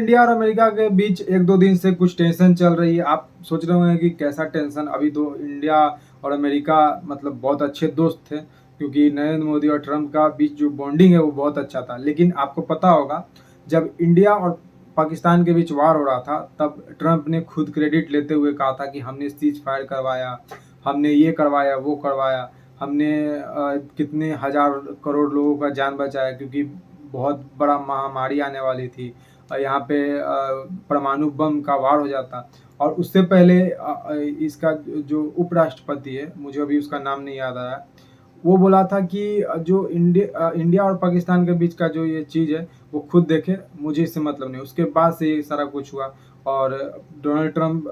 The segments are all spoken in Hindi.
इंडिया और अमेरिका के बीच एक दो दिन से कुछ टेंशन चल रही है। आप सोच रहे होंगे कि कैसा टेंशन। अभी तो इंडिया और अमेरिका मतलब बहुत अच्छे दोस्त थे, क्योंकि नरेंद्र मोदी और ट्रम्प का बीच जो बॉन्डिंग है वो बहुत अच्छा था। लेकिन आपको पता होगा, जब इंडिया और पाकिस्तान के बीच वार हो रहा था, तब ट्रम्प ने खुद क्रेडिट लेते हुए कहा था कि हमने सीज फायर करवाया, हमने ये करवाया, वो करवाया, हमने कितने हजार करोड़ लोगों का जान बचाया, क्योंकि बहुत बड़ा महामारी आने वाली थी और यहाँ पे परमाणु बम का वार हो जाता। और उससे पहले इसका जो उपराष्ट्रपति है, मुझे अभी उसका नाम नहीं याद आ रहा है, वो बोला था कि जो इंडिया और पाकिस्तान के बीच का जो ये चीज़ है वो खुद देखे, मुझे इससे मतलब नहीं। उसके बाद से ये सारा कुछ हुआ। और डोनाल्ड ट्रम्प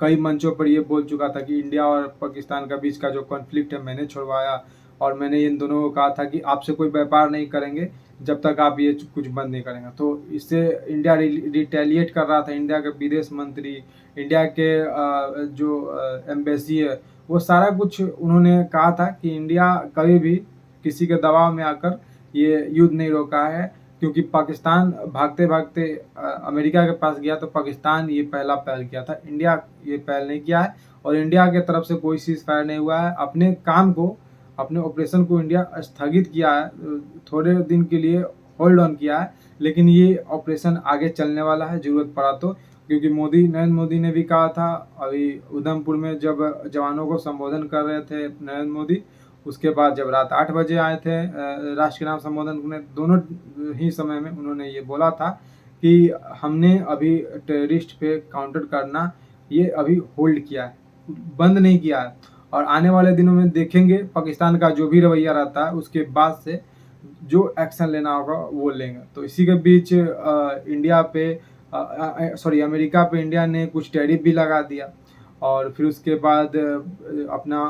कई मंचों पर ये बोल चुका था कि इंडिया और पाकिस्तान का बीच का जो कॉन्फ्लिक्ट है मैंने छुड़वाया, और मैंने इन दोनों को कहा था कि आपसे कोई व्यापार नहीं करेंगे जब तक आप ये कुछ बंद नहीं करेंगे। तो इससे इंडिया रिटेलिएट कर रहा था। इंडिया के विदेश मंत्री, इंडिया के जो एम्बेसी है, वो सारा कुछ उन्होंने कहा था कि इंडिया कभी भी किसी के दबाव में आकर ये युद्ध नहीं रोका है, क्योंकि पाकिस्तान भागते भागते अमेरिका के पास गया, तो पाकिस्तान ये पहला पहल किया था, इंडिया ये पहल नहीं किया है। और इंडिया के तरफ से कोई सीज फायर नहीं हुआ है। अपने काम को, अपने ऑपरेशन को इंडिया स्थगित किया है, थोड़े दिन के लिए होल्ड ऑन किया है। लेकिन ये ऑपरेशन आगे चलने वाला है ज़रूरत पड़ा तो, क्योंकि नरेंद्र मोदी ने भी कहा था अभी उधमपुर में, जब जवानों को संबोधन कर रहे थे नरेंद्र मोदी, उसके बाद जब रात 8 बजे आए थे राष्ट्र के नाम संबोधन करने, दोनों ही समय में उन्होंने ये बोला था कि हमने अभी टेररिस्ट पे काउंटर करना ये अभी होल्ड किया है, बंद नहीं किया है। और आने वाले दिनों में देखेंगे पाकिस्तान का जो भी रवैया रहता है, उसके बाद से जो एक्शन लेना होगा वो लेंगे। तो इसी के बीच इंडिया पे सॉरी अमेरिका पे इंडिया ने कुछ टैरिफ भी लगा दिया। और फिर उसके बाद अपना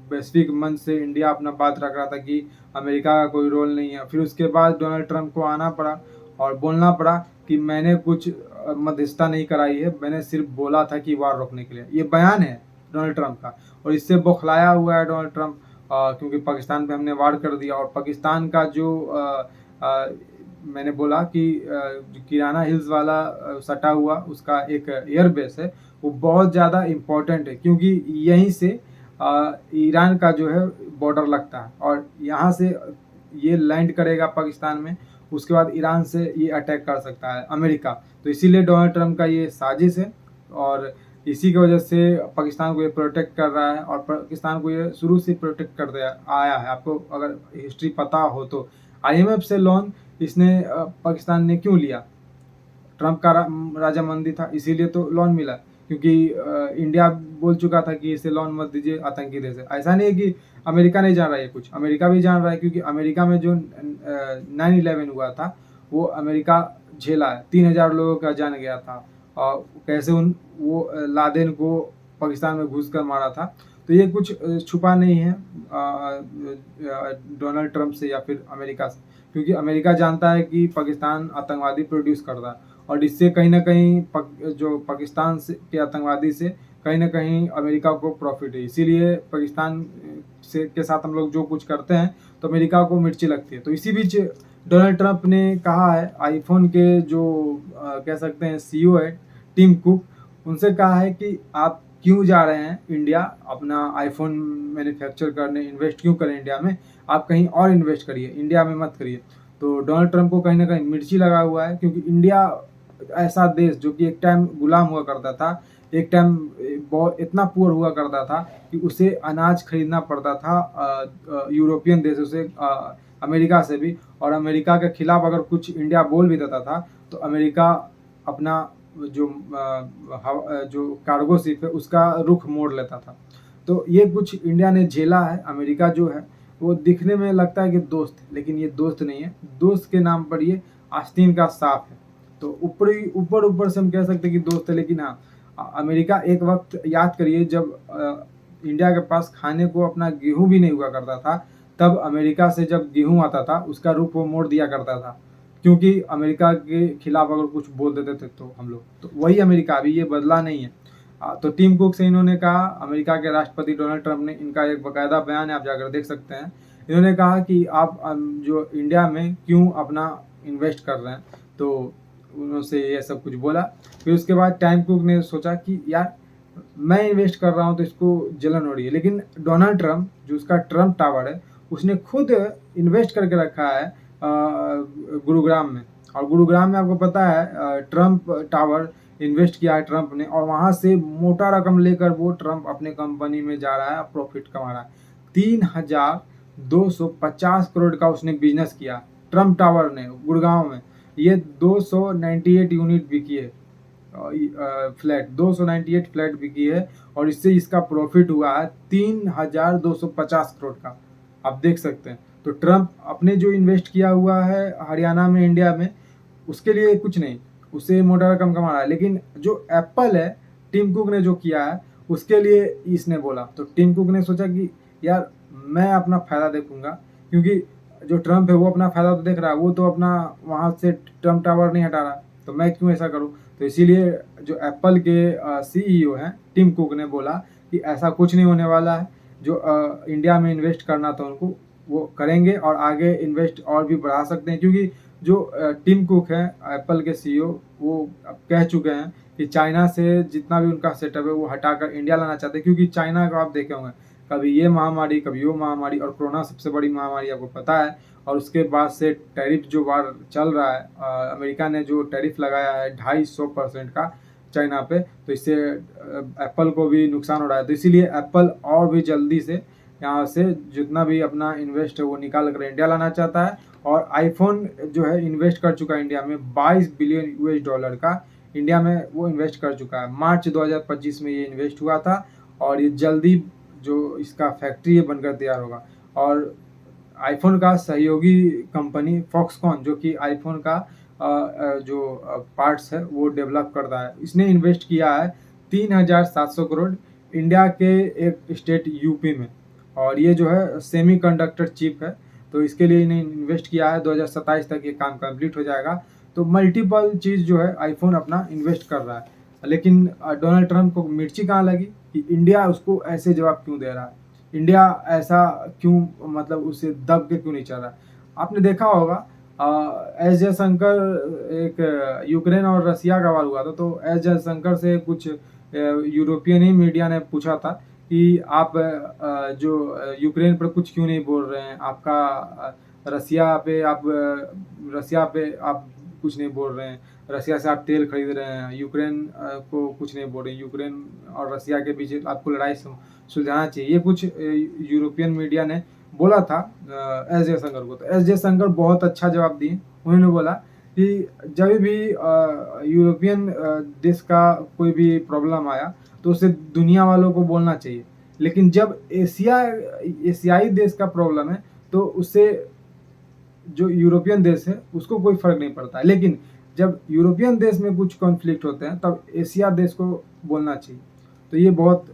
वैश्विक मंच से इंडिया अपना बात रख रहा था कि अमेरिका का कोई रोल नहीं है। फिर उसके बाद डोनाल्ड ट्रम्प को आना पड़ा और बोलना पड़ा कि मैंने कुछ मध्यस्थता नहीं कराई है, मैंने सिर्फ बोला था कि वार रोकने के लिए। ये बयान है डोनाल्ड ट्रम्प का, और इससे बौखलाया हुआ है डोनाल्ड ट्रम्प, क्योंकि पाकिस्तान पे हमने वार कर दिया। और पाकिस्तान का जो मैंने बोला कि किराना हिल्स वाला सटा हुआ उसका एक एयरबेस है, वो बहुत ज़्यादा इम्पोर्टेंट है, क्योंकि यहीं से ईरान का जो है बॉर्डर लगता है, और यहाँ से ये लैंड करेगा पाकिस्तान में, उसके बाद ईरान से ये अटैक कर सकता है अमेरिका। तो इसीलिए डोनाल्ड ट्रम्प का ये साजिश है, और इसी की वजह से पाकिस्तान को ये प्रोटेक्ट कर रहा है। और पाकिस्तान को ये शुरू से प्रोटेक्ट करते आया है। आपको अगर हिस्ट्री पता हो तो आईएमएफ से लोन इसने पाकिस्तान ने क्यों लिया? ट्रम्प का राजामंदी था, इसीलिए तो लोन मिला, क्योंकि इंडिया बोल चुका था कि इसे लोन मत दीजिए आतंकी देश है। ऐसा नहीं है कि अमेरिका नहीं जान रहा है कुछ, अमेरिका भी जान रहा है, क्योंकि अमेरिका में जो 9/11 हुआ था वो अमेरिका झेला है। 3,000 लोगों का जान गया था, और कैसे वो लादेन को पाकिस्तान में घुस कर मारा था। तो ये कुछ छुपा नहीं है डोनाल्ड ट्रम्प से या फिर अमेरिका से, क्योंकि अमेरिका जानता है कि पाकिस्तान आतंकवादी प्रोड्यूस कर रहा है, और इससे कहीं ना कहीं जो पाकिस्तान से के आतंकवादी से कहीं ना कहीं अमेरिका को प्रॉफिट है। इसीलिए पाकिस्तान से के साथ हम लोग जो कुछ करते हैं तो अमेरिका को मिर्ची लगती है। तो इसी बीच डोनाल्ड ट्रम्प ने कहा है, आईफोन के जो कह सकते हैं सीईओ है टिम कुक, उनसे कहा है कि आप क्यों जा रहे हैं इंडिया अपना आईफोन मैन्युफैक्चर करने, इन्वेस्ट क्यों करें इंडिया में, आप कहीं और इन्वेस्ट करिए, इंडिया में मत करिए। तो डोनाल्ड ट्रम्प को कहीं ना कहीं मिर्ची लगा हुआ है, क्योंकि इंडिया ऐसा देश जो कि एक टाइम गुलाम हुआ करता था, एक टाइम बहुत इतना पुअर हुआ करता था कि उसे अनाज खरीदना पड़ता था यूरोपियन देशों से, अमेरिका से भी। और अमेरिका के खिलाफ अगर कुछ इंडिया बोल भी देता था तो अमेरिका अपना जो जो कार्गो शिप है उसका रुख मोड़ लेता था। तो ये कुछ इंडिया ने झेला है। अमेरिका जो है वो दिखने में लगता है कि दोस्त है, लेकिन ये दोस्त नहीं है। दोस्त के नाम पर ये आस्तीन का सांप है। तो ऊपर ऊपर से हम कह सकते हैं कि दोस्त है, लेकिन हाँ, अमेरिका एक वक्त याद करिए जब इंडिया के पास खाने को अपना गेहूं भी नहीं हुआ करता था, तब अमेरिका से जब गेहूं आता था उसका रुख वो मोड़ दिया करता था, क्योंकि अमेरिका के खिलाफ अगर कुछ बोल देते थे तो हम लोग, तो वही अमेरिका अभी, ये बदला नहीं है। तो टीम कुक से इन्होंने कहा, अमेरिका के राष्ट्रपति डोनाल्ड ट्रम्प ने, इनका एक बाकायदा बयान है, आप जाकर देख सकते हैं। इन्होंने कहा कि आप जो इंडिया में क्यों अपना इन्वेस्ट कर रहे हैं। तो उनसे ये सब कुछ बोला। फिर उसके बाद टाइम कुक ने सोचा कि यार मैं इन्वेस्ट कर रहा हूँ तो इसको जलन हो रही है, लेकिन डोनाल्ड ट्रम्प जो उसका ट्रम्प टावर है उसने खुद इन्वेस्ट करके रखा है गुरुग्राम में। और गुरुग्राम में आपको पता है ट्रम्प टावर इन्वेस्ट किया है ट्रम्प ने, और वहाँ से मोटा रकम लेकर वो ट्रम्प अपने कंपनी में जा रहा है, प्रॉफिट कमा रहा है। 3,250 करोड़ का उसने बिजनेस किया ट्रम्प टावर ने गुड़गांव में। ये 298 यूनिट बिकी है, फ्लैट 298 फ्लैट बिकी है, और इससे इसका प्रॉफिट हुआ है 3,250 करोड़ का। आप देख सकते हैं। तो ट्रम्प अपने जो इन्वेस्ट किया हुआ है हरियाणा में, इंडिया में, उसके लिए कुछ नहीं, उससे मोटा रकम कमा रहा है। लेकिन जो एप्पल है, टिम कुक ने जो किया है उसके लिए इसने बोला। तो टिम कुक ने सोचा कि यार मैं अपना फ़ायदा देखूंगा, क्योंकि जो ट्रम्प है वो अपना फ़ायदा तो देख रहा है, वो तो अपना वहाँ से ट्रम्प टावर नहीं हटा रहा, तो मैं क्यों ऐसा करूँ। तो इसीलिए जो एप्पल के सीईओ हैं टिम कुक ने बोला कि ऐसा कुछ नहीं होने वाला है, जो इंडिया में इन्वेस्ट करना था उनको वो करेंगे, और आगे इन्वेस्ट और भी बढ़ा सकते हैं। क्योंकि जो टिम कुक है एप्पल के सीईओ, वो अब कह चुके हैं कि चाइना से जितना भी उनका सेटअप है वो हटाकर इंडिया लाना चाहते हैं। क्योंकि चाइना को आप देखे होंगे, कभी ये महामारी कभी वो महामारी, और कोरोना सबसे बड़ी महामारी आपको पता है। और उसके बाद से टैरिफ जो वार चल रहा है, अमेरिका ने जो टैरिफ लगाया है 250% का चाइना पे, तो इससे एप्पल को भी नुकसान हो रहा है। तो इसीलिए एप्पल और भी जल्दी से यहाँ से जितना भी अपना इन्वेस्ट है वो निकाल कर इंडिया लाना चाहता है। और आईफोन जो है इन्वेस्ट कर चुका है इंडिया में, 22 बिलियन यूएस डॉलर का इंडिया में वो इन्वेस्ट कर चुका है। मार्च 2025 में ये इन्वेस्ट हुआ था, और ये जल्दी जो इसका फैक्ट्री है बनकर तैयार होगा। और आईफोन का सहयोगी कंपनी फॉक्सकॉन, जो कि आईफोन का जो पार्ट्स है वो डेवलप करता है, इसने इन्वेस्ट किया है 3,700 करोड़ इंडिया के एक स्टेट यूपी में। और ये जो है सेमीकंडक्टर चिप है, तो इसके लिए इन्हें इन्वेस्ट किया है। 2027 तक ये काम कंप्लीट हो जाएगा। तो मल्टीपल चीज़ जो है आईफोन अपना इन्वेस्ट कर रहा है। लेकिन डोनाल्ड ट्रम्प को मिर्ची कहाँ लगी कि इंडिया उसको ऐसे जवाब क्यों दे रहा है, इंडिया ऐसा क्यों, मतलब उसे दब के क्यों नहीं चल रहा है। आपने देखा होगा एस जयशंकर, एक यूक्रेन और रसिया का वार हुआ था, तो एस जयशंकर से कुछ यूरोपियन ही मीडिया ने पूछा था कि आप जो यूक्रेन पर कुछ क्यों नहीं बोल रहे हैं, आपका रसिया पे आप कुछ नहीं बोल रहे हैं, रसिया से आप तेल खरीद रहे हैं, यूक्रेन को कुछ नहीं बोल रहे हैं, यूक्रेन और रसिया के बीच आपको लड़ाई सुलझाना चाहिए। ये कुछ यूरोपियन मीडिया ने बोला था एस जयशंकर को। तो एस जयशंकर बहुत अच्छा जवाब दिए। उन्होंने बोला कि जब भी यूरोपियन देश का कोई भी प्रॉब्लम आया तो उसे दुनिया वालों को बोलना चाहिए, लेकिन जब एशियाई देश का प्रॉब्लम है तो उससे जो यूरोपियन देश है उसको कोई फर्क नहीं पड़ता है। लेकिन जब यूरोपियन देश में कुछ कॉन्फ्लिक्ट होते हैं तब एशिया देश को बोलना चाहिए। तो ये बहुत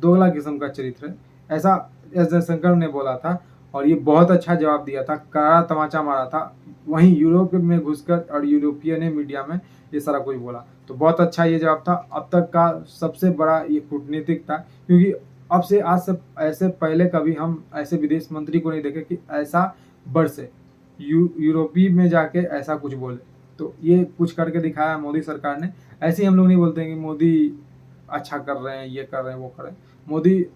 दोगला किस्म का चरित्र है, ऐसा एस जयशंकर ने बोला था। और ये बहुत अच्छा जवाब दिया था, करारा तमाचा मारा था वहीं यूरोप में घुसकर, और यूरोपियन मीडिया में ये सारा कुछ बोला। तो बहुत अच्छा ये जवाब था, अब तक का सबसे बड़ा ये कूटनीतिक था। क्योंकि अब से आज से ऐसे पहले कभी हम ऐसे विदेश मंत्री को नहीं देखे कि ऐसा बरसे यूरोपी में जाके ऐसा कुछ बोले। तो ये कुछ करके दिखाया मोदी सरकार ने। ऐसे ही हम लोग नहीं बोलते हैं कि मोदी अच्छा कर रहे हैं, ये कर रहे हैं, वो कर रहे हैं। मोदी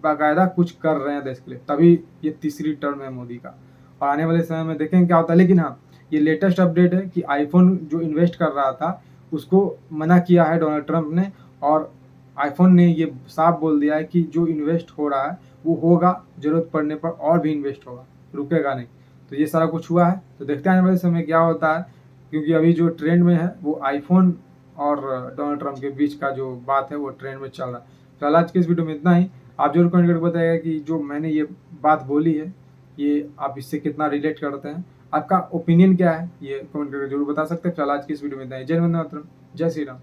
बाकायदा कुछ कर रहे हैं देश के लिए, तभी ये तीसरी टर्म है मोदी का। और आने वाले समय में देखेंगे क्या होता है। लेकिन हाँ, ये लेटेस्ट अपडेट है कि आईफोन जो इन्वेस्ट कर रहा था उसको मना किया है डोनाल्ड ट्रंप ने, और आईफोन ने ये साफ बोल दिया है कि जो इन्वेस्ट हो रहा है वो होगा, ज़रूरत पड़ने पर और भी इन्वेस्ट होगा, रुकेगा नहीं। तो ये सारा कुछ हुआ है। तो देखते हैं आने वाले समय क्या होता है, क्योंकि अभी जो ट्रेंड में है वो आईफोन और डोनाल्ड ट्रंप के बीच का जो बात है वो ट्रेंड में चल रहा है। फिलहाल आज के इस वीडियो में इतना ही। आप जरूर कमेंट करके बताइएगा कि जो मैंने ये बात बोली है ये आप इससे कितना रिलेट करते हैं, आपका ओपिनियन क्या है, ये कमेंट करके जरूर बता सकते हैं। फिलहाल आज की इस वीडियो में इतना ही। जय हिंद, वंदे मातरम, जय श्री राम।